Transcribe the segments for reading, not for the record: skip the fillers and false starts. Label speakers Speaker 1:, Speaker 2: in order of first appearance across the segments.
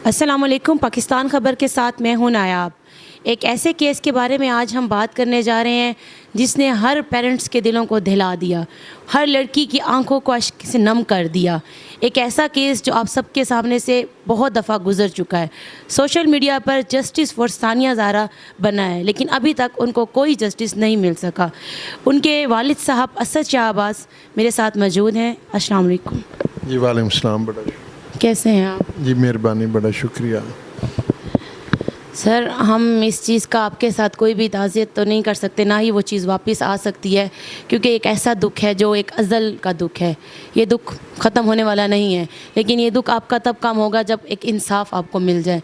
Speaker 1: السلام علیکم. پاکستان خبر کے ساتھ میں ہوں نایاب. ایک ایسے کیس کے بارے میں آج ہم بات کرنے جا رہے ہیں جس نے ہر پیرنٹس کے دلوں کو دہلا دیا, ہر لڑکی کی آنکھوں کو اشک سے نم کر دیا. ایک ایسا کیس جو آپ سب کے سامنے سے بہت دفعہ گزر چکا ہے. سوشل میڈیا پر جسٹس فار ثانیہ زہرا بنا ہے, لیکن ابھی تک ان کو کوئی جسٹس نہیں مل سکا. ان کے والد صاحب اسد شاہ عباس میرے ساتھ موجود ہیں. السلام علیکم.
Speaker 2: جی وعلیکم السلام. بڑا
Speaker 1: کیسے ہیں آپ؟
Speaker 2: جی مہربانی, بڑا شکریہ.
Speaker 1: سر, ہم اس چیز کا آپ کے ساتھ کوئی بھی تعزیت تو نہیں کر سکتے, نہ ہی وہ چیز واپس آ سکتی ہے, کیونکہ ایک ایسا دکھ ہے جو ایک ازل کا دکھ ہے. یہ دکھ ختم ہونے والا نہیں ہے, لیکن یہ دکھ آپ کا تب کم ہوگا جب ایک انصاف آپ کو مل جائے.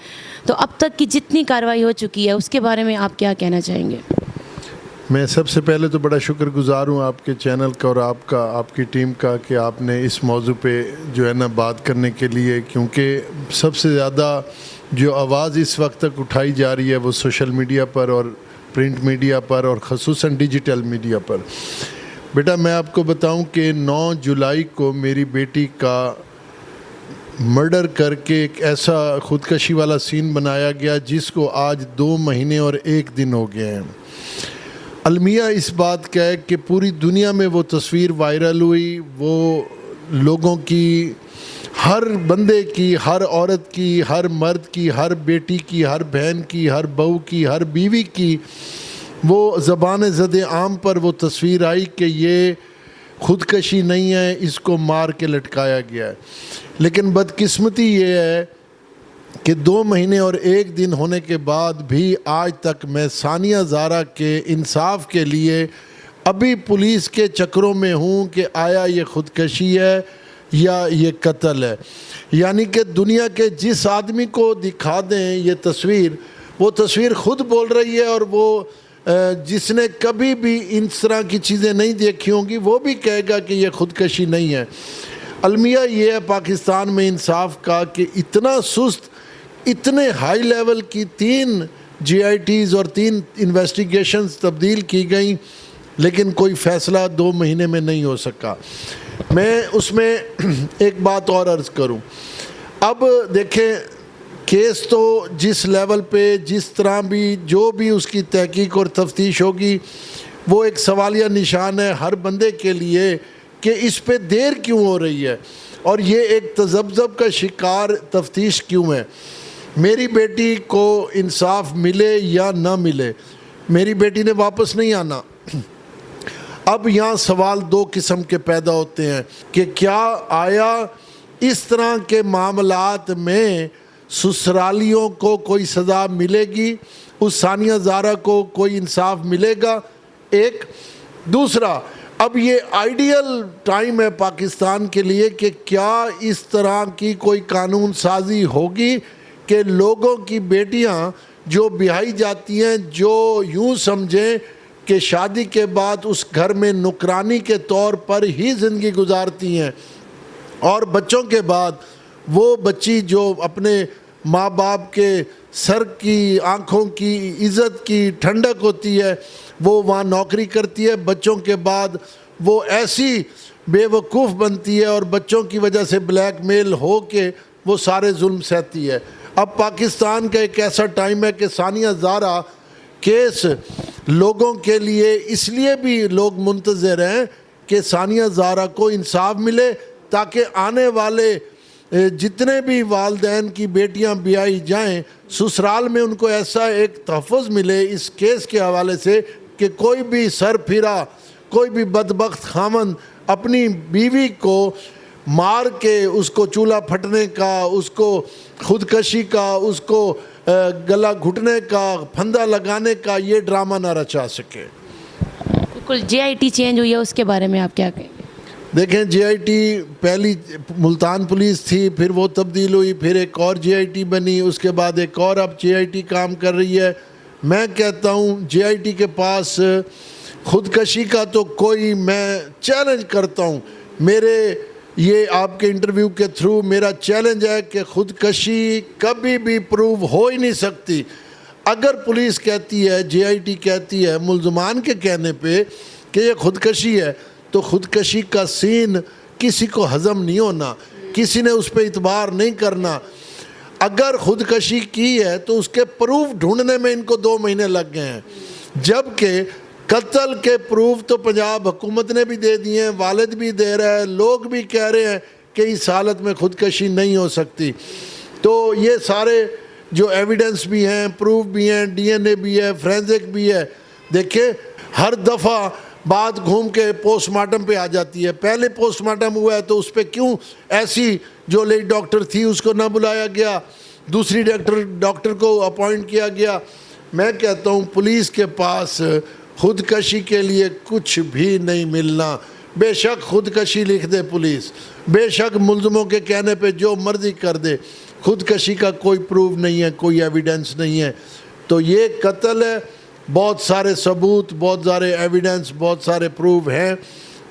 Speaker 1: تو اب تک کی جتنی کارروائی ہو چکی ہے اس کے بارے میں آپ کیا کہنا چاہیں گے؟
Speaker 2: میں سب سے پہلے تو بڑا شکر گزار ہوں آپ کے چینل کا اور آپ کی ٹیم کا کہ آپ نے اس موضوع پہ جو ہے نا بات کرنے کے لیے, کیونکہ سب سے زیادہ جو آواز اس وقت تک اٹھائی جا رہی ہے وہ سوشل میڈیا پر اور پرنٹ میڈیا پر اور خصوصاً ڈیجیٹل میڈیا پر. بیٹا میں آپ کو بتاؤں کہ 9 جولائی کو میری بیٹی کا مرڈر کر کے ایک ایسا خودکشی والا سین بنایا گیا جس کو آج 2 مہینے اور 1 دن ہو گئے ہیں. المیہ اس بات کا ہے کہ پوری دنیا میں وہ تصویر وائرل ہوئی, وہ لوگوں کی, ہر بندے کی, ہر عورت کی, ہر مرد کی, ہر بیٹی کی, ہر بہن کی, ہر بہو کی, ہر بیوی کی, وہ زبان زد عام پر وہ تصویر آئی کہ یہ خودکشی نہیں ہے, اس کو مار کے لٹکایا گیا ہے. لیکن بدقسمتی یہ ہے کہ 2 مہینے اور 1 دن ہونے کے بعد بھی آج تک میں ثانیہ زہرا کے انصاف کے لیے ابھی پولیس کے چکروں میں ہوں کہ آیا یہ خودکشی ہے یا یہ قتل ہے. یعنی کہ دنیا کے جس آدمی کو دکھا دیں یہ تصویر, وہ تصویر خود بول رہی ہے, اور وہ جس نے کبھی بھی اس طرح کی چیزیں نہیں دیکھی ہوں گی وہ بھی کہے گا کہ یہ خودکشی نہیں ہے. المیہ یہ ہے پاکستان میں انصاف کا کہ اتنا سست, اتنے ہائی لیول کی 3 GITs اور 3 انویسٹیگیشنز تبدیل کی گئیں, لیکن کوئی فیصلہ 2 مہینے میں نہیں ہو سکا. میں اس میں ایک بات اور عرض کروں. اب دیکھیں, کیس تو جس لیول پہ جس طرح بھی جو بھی اس کی تحقیق اور تفتیش ہوگی وہ ایک سوالیہ نشان ہے ہر بندے کے لیے کہ اس پہ دیر کیوں ہو رہی ہے اور یہ ایک تذبذب کا شکار تفتیش کیوں ہے. میری بیٹی کو انصاف ملے یا نہ ملے, میری بیٹی نے واپس نہیں آنا. اب یہاں سوال 2 قسم کے پیدا ہوتے ہیں کہ کیا آیا اس طرح کے معاملات میں سسرالیوں کو کوئی سزا ملے گی, اس ثانیہ زہرا کو کوئی انصاف ملے گا. ایک دوسرا, اب یہ آئیڈیل ٹائم ہے پاکستان کے لیے کہ کیا اس طرح کی کوئی قانون سازی ہوگی کہ لوگوں کی بیٹیاں جو بیاہی جاتی ہیں, جو یوں سمجھیں کہ شادی کے بعد اس گھر میں نوکرانی کے طور پر ہی زندگی گزارتی ہیں, اور بچوں کے بعد وہ بچی جو اپنے ماں باپ کے سر کی, آنکھوں کی, عزت کی ٹھنڈک ہوتی ہے, وہ وہاں نوکری کرتی ہے, بچوں کے بعد وہ ایسی بے وقوف بنتی ہے اور بچوں کی وجہ سے بلیک میل ہو کے وہ سارے ظلم سہتی ہے. اب پاکستان کا ایک ایسا ٹائم ہے کہ ثانیہ زہرا کیس لوگوں کے لیے اس لیے بھی لوگ منتظر ہیں کہ ثانیہ زہرا کو انصاف ملے, تاکہ آنے والے جتنے بھی والدین کی بیٹیاں بیائی جائیں سسرال میں ان کو ایسا ایک تحفظ ملے اس کیس کے حوالے سے کہ کوئی بھی سر پھرا, کوئی بھی بدبخت خامند اپنی بیوی کو مار کے اس کو چولہا پھٹنے کا, اس کو خودکشی کا, اس کو گلا گھٹنے کا, پھندا لگانے کا یہ ڈرامہ نہ رچا سکے.
Speaker 1: بالکل. GIT چینج ہوئی ہے, اس کے بارے میں آپ کیا کہیں؟
Speaker 2: دیکھیں, GIT پہلی ملتان پولیس تھی, پھر وہ تبدیل ہوئی, پھر ایک اور GIT بنی, اس کے بعد ایک اور اب GIT کام کر رہی ہے. میں کہتا ہوں GIT کے پاس خودکشی کا تو کوئی, میں چیلنج کرتا ہوں, میرے یہ آپ کے انٹرویو کے تھرو میرا چیلنج ہے کہ خودکشی کبھی بھی پروو ہو ہی نہیں سکتی. اگر پولیس کہتی ہے, GIT کہتی ہے ملزمان کے کہنے پہ کہ یہ خودکشی ہے, تو خودکشی کا سین کسی کو ہضم نہیں ہونا, کسی نے اس پہ اعتبار نہیں کرنا. اگر خودکشی کی ہے تو اس کے پروف ڈھونڈنے میں ان کو 2 مہینے لگ گئے ہیں، جبکہ قتل کے پروف تو پنجاب حکومت نے بھی دے دیے ہیں، والد بھی دے رہا ہے، لوگ بھی کہہ رہے ہیں کہ اس حالت میں خودکشی نہیں ہو سکتی۔ تو یہ سارے جو ایویڈنس بھی ہیں، پروف بھی ہیں، ڈی این اے بھی ہے، فرینزک بھی ہے، دیکھیں ہر دفعہ بات گھوم کے پوسٹ مارٹم پہ آ جاتی ہے۔ پہلے پوسٹ مارٹم ہوا ہے تو اس پہ کیوں ایسی جو لیڈی ڈاکٹر تھی اس کو نہ بلایا گیا، دوسری ڈاکٹر کو اپوائنٹ کیا گیا؟ میں کہتا ہوں پولیس کے پاس خودکشی کے لیے کچھ بھی نہیں ملنا۔ بے شک خودکشی لکھ دے پولیس، بے شک ملزموں کے کہنے پہ جو مرضی کر دے، خودکشی کا کوئی پروف نہیں ہے، کوئی ایویڈنس نہیں ہے۔ تو یہ قتل ہے، بہت سارے ثبوت، بہت سارے ایویڈنس، بہت سارے پروف ہیں،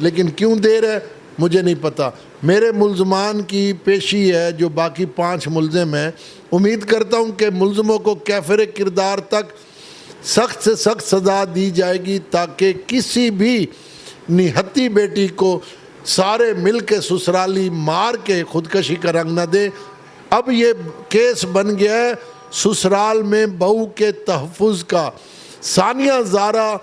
Speaker 2: لیکن کیوں دیر ہے مجھے نہیں پتہ۔ میرے ملزمان کی پیشی ہے جو باقی 5 ملزم ہیں، امید کرتا ہوں کہ ملزموں کو کیفر کردار تک سخت سے سخت سزا دی جائے گی، تاکہ کسی بھی نہتی بیٹی کو سارے مل کے سسرالی مار کے خودکشی کا رنگ نہ دے۔ اب یہ کیس بن گیا ہے سسرال میں بہو کے تحفظ کا۔ ثانیہ زہرا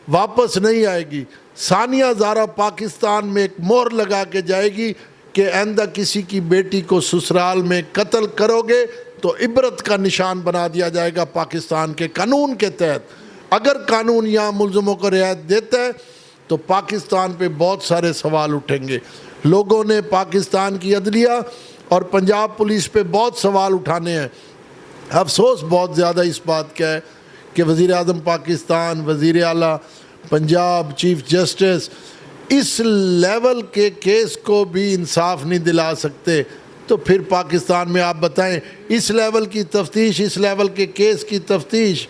Speaker 2: واپس نہیں آئے گی، ثانیہ زہرا پاکستان میں ایک مہر لگا کے جائے گی کہ آئندہ کسی کی بیٹی کو سسرال میں قتل کرو گے تو عبرت کا نشان بنا دیا جائے گا پاکستان کے قانون کے تحت۔ اگر قانون یہاں ملزموں کو رعایت دیتا ہے تو پاکستان پہ بہت سارے سوال اٹھیں گے۔ لوگوں نے پاکستان کی عدلیہ اور پنجاب پولیس پہ بہت سوال اٹھانے ہیں۔ افسوس بہت زیادہ اس بات کا ہے کہ وزیر اعظم پاکستان، وزیر اعلیٰ پنجاب، چیف جسٹس اس لیول کے کیس کو بھی انصاف نہیں دلا سکتے، تو پھر پاکستان میں آپ بتائیں اس لیول کی تفتیش، اس لیول کے کیس کی تفتیش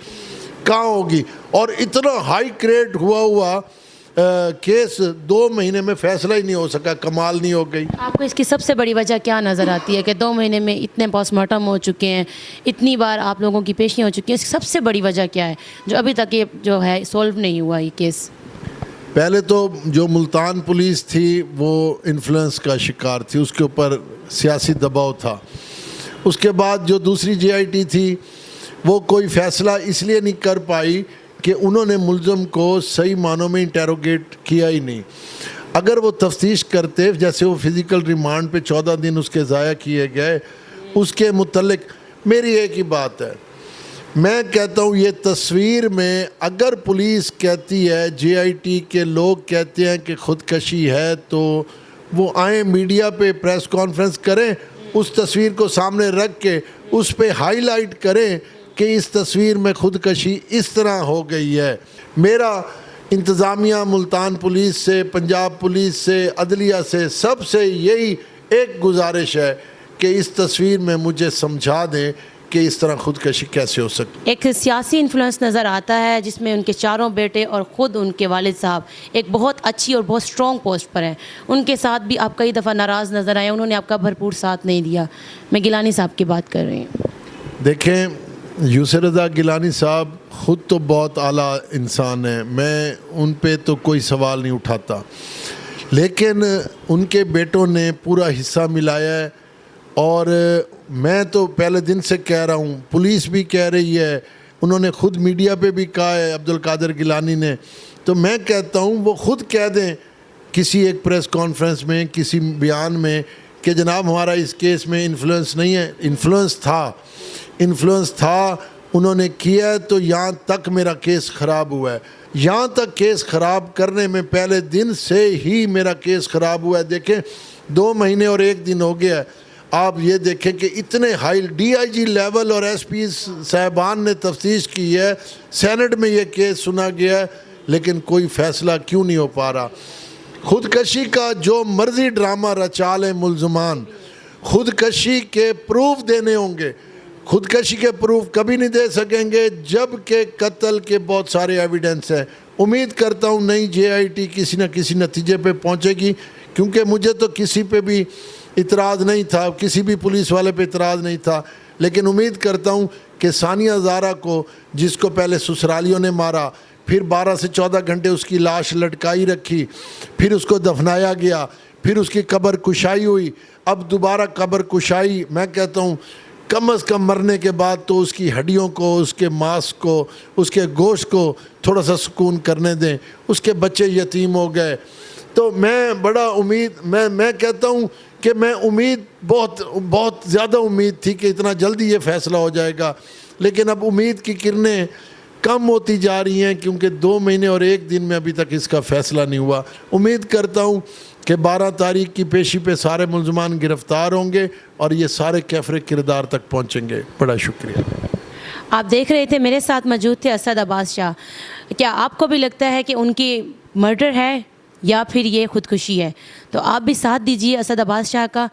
Speaker 2: کہاں ہوگی؟ اور اتنا ہائی گریڈ ہوا کیس 2 مہینے میں فیصلہ ہی نہیں ہو سکا، کمال نہیں ہو گئی۔
Speaker 1: آپ کو اس کی سب سے بڑی وجہ کیا نظر آتی ہے کہ 2 مہینے میں اتنے پوسٹ مارٹم ہو چکے ہیں، اتنی بار آپ لوگوں کی پیشیاں ہو چکی ہیں، اس کی سب سے بڑی وجہ کیا ہے جو ابھی تک یہ جو ہے سولو نہیں ہوا یہ کیس؟
Speaker 2: پہلے تو جو ملتان پولیس تھی وہ انفلوئنس کا شکار تھی، اس کے اوپر سیاسی دباؤ تھا۔ اس کے بعد جو دوسری جے آئی ٹی تھی وہ کوئی فیصلہ اس لیے نہیں کر پائی کہ انہوں نے ملزم کو صحیح معنوں میں انٹیروگیٹ کیا ہی نہیں۔ اگر وہ تفتیش کرتے، جیسے وہ فزیکل ریمانڈ پہ 14 دن اس کے ضائع کیے گئے، اس کے متعلق میری ایک ہی بات ہے، میں کہتا ہوں یہ تصویر میں اگر پولیس کہتی ہے، جے آئی ٹی کے لوگ کہتے ہیں کہ خودکشی ہے، تو وہ آئیں میڈیا پہ پریس کانفرنس کریں، اس تصویر کو سامنے رکھ کے اس پہ ہائی لائٹ کریں کہ اس تصویر میں خودکشی اس طرح ہو گئی ہے۔ میرا انتظامیہ ملتان پولیس سے، پنجاب پولیس سے، عدلیہ سے، سب سے یہی ایک گزارش ہے کہ اس تصویر میں مجھے سمجھا دیں کہ اس طرح خودکشی کیسے ہو سکتی۔
Speaker 1: ایک سیاسی انفلوئنس نظر آتا ہے جس میں ان کے 4 بیٹے اور خود ان کے والد صاحب ایک بہت اچھی اور بہت سٹرونگ پوسٹ پر ہیں، ان کے ساتھ بھی آپ کئی دفعہ ناراض نظر آئے، انہوں نے آپ کا بھرپور ساتھ نہیں دیا۔ میں گیلانی صاحب کی بات کر رہی ہوں۔
Speaker 2: دیکھیں یوسف رضا گیلانی صاحب خود تو بہت اعلیٰ انسان ہیں، میں ان پہ تو کوئی سوال نہیں اٹھاتا، لیکن ان کے بیٹوں نے پورا حصہ ملایا ہے، اور میں تو پہلے دن سے کہہ رہا ہوں، پولیس بھی کہہ رہی ہے، انہوں نے خود میڈیا پہ بھی کہا ہے عبدالقادر گیلانی نے، تو میں کہتا ہوں وہ خود کہہ دیں کسی ایک پریس کانفرنس میں، کسی بیان میں کہ جناب ہمارا اس کیس میں انفلوئنس نہیں ہے۔ انفلوئنس تھا، انہوں نے کیا ہے، تو یہاں تک میرا کیس خراب ہوا ہے، یہاں تک کیس خراب کرنے میں پہلے دن سے ہی میرا کیس خراب ہوا ہے۔ دیکھیں 2 مہینے اور 1 دن ہو گیا ہے، آپ یہ دیکھیں کہ اتنے high D I G level اور ایس پی صاحبان نے تفتیش کی ہے، سینٹ میں یہ کیس سنا گیا ہے، لیکن کوئی فیصلہ کیوں نہیں ہو پا رہا؟ خودکشی کا جو مرضی ڈرامہ رچا لیں ملزمان، خودکشی کے پروف دینے ہوں گے، خودکشی کے پروف کبھی نہیں دے سکیں گے جب کہ قتل کے بہت سارے ایویڈنس ہیں۔ امید کرتا ہوں نئی جے آئی ٹی کسی نہ کسی نتیجے پہ پہنچے گی، کیونکہ مجھے تو کسی پہ بھی اعتراض نہیں تھا، کسی بھی پولیس والے پہ اعتراض نہیں تھا، لیکن امید کرتا ہوں کہ ثانیہ زہرا کو، جس کو پہلے سسرالیوں نے مارا، پھر 12 سے 14 گھنٹے اس کی لاش لٹکائی رکھی، پھر اس کو دفنایا گیا، پھر اس کی قبر کشائی ہوئی، اب دوبارہ قبر کشائی، میں کہتا ہوں کم از کم مرنے کے بعد تو اس کی ہڈیوں کو، اس کے ماس کو، اس کے گوشت کو تھوڑا سا سکون کرنے دیں. اس کے بچے یتیم ہو گئے. تو میں بڑا امید میں کہتا ہوں کہ میں امید بہت زیادہ امید تھی کہ اتنا جلدی یہ فیصلہ ہو جائے گا، لیکن اب امید کی کرنیں کم ہوتی جا رہی ہیں کیونکہ 2 مہینے اور 1 دن میں ابھی تک اس کا فیصلہ نہیں ہوا. امید کرتا ہوں کہ 12 تاریخ کی پیشی پہ سارے ملزمان گرفتار ہوں گے اور یہ سارے کیفر کردار تک پہنچیں گے. بڑا شکریہ.
Speaker 1: آپ دیکھ رہے تھے میرے ساتھ موجود تھے اسد عباس شاہ. کیا آپ کو بھی لگتا ہے کہ ان کی مرڈر ہے یا پھر یہ خودکشی ہے؟ تو آپ بھی ساتھ دیجیے اسد عباس شاہ کا.